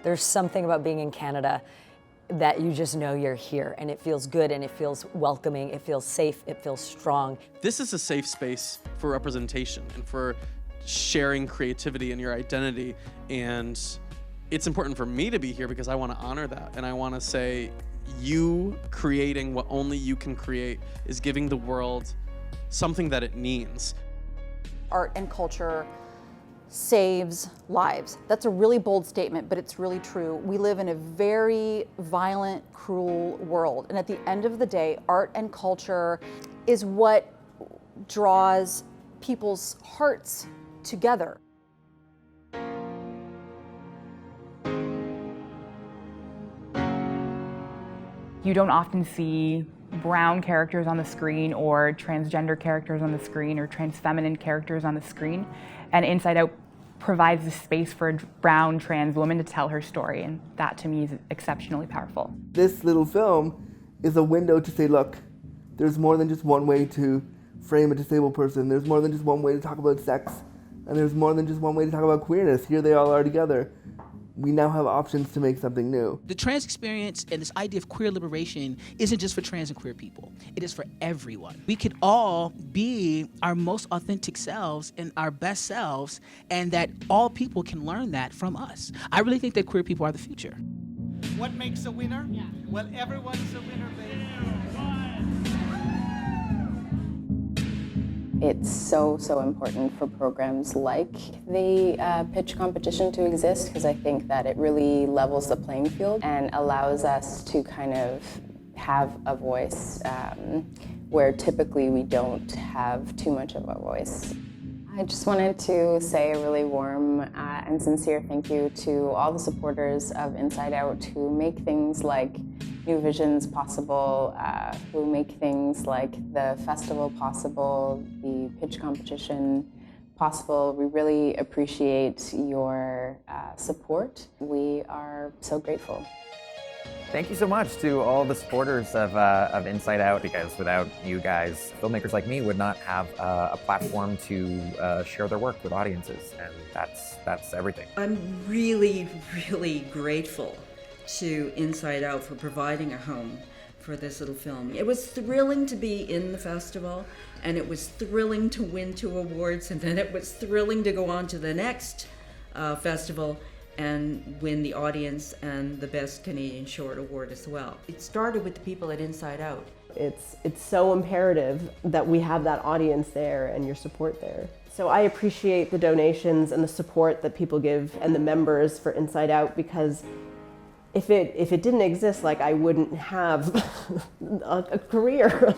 There's something about being in Canada that you just know you're here, and it feels good, and it feels welcoming, it feels safe, it feels strong. This is a safe space for representation and for sharing creativity and your identity, and it's important for me to be here because I want to honor that, and I want to say you creating what only you can create is giving the world something that it needs. Art and culture saves lives. That's a really bold statement, but it's really true. We live in a very violent, cruel world, and at the end of the day, art and culture is what draws people's hearts together. You don't often see brown characters on the screen or transgender characters on the screen or trans feminine characters on the screen, and Inside Out provides the space for a brown trans woman to tell her story, and that to me is exceptionally powerful. This little film is a window to say, look, there's more than just one way to frame a disabled person, there's more than just one way to talk about sex, and there's more than just one way to talk about queerness. Here they all are together. We now have options to make something new. The trans experience and this idea of queer liberation isn't just for trans and queer people. It is for everyone. We could all be our most authentic selves and our best selves, and that all people can learn that from us. I really think that queer people are the future. What makes a winner? Yeah. Well, everyone's a winner, baby. It's so important for programs like the pitch competition to exist, because I think that it really levels the playing field and allows us to kind of have a voice where typically we don't have too much of a voice. I just wanted to say a really warm and sincere thank you to all the supporters of Inside Out who make things like New Visions possible, who make things like the festival possible, the pitch competition possible. We really appreciate your support. We are so grateful. Thank you so much to all the supporters of Inside Out, because without you guys, filmmakers like me would not have a platform to share their work with audiences, and that's everything. I'm really grateful to Inside Out for providing a home for this little film. It was thrilling to be in the festival, and it was thrilling to win 2 awards, and then it was thrilling to go on to the next festival and win the audience and the Best Canadian Short Award as well. It started with the people at Inside Out. It's so imperative that we have that audience there and your support there. So I appreciate the donations and the support that people give and the members for Inside Out, because if it didn't exist, like, I wouldn't have a career.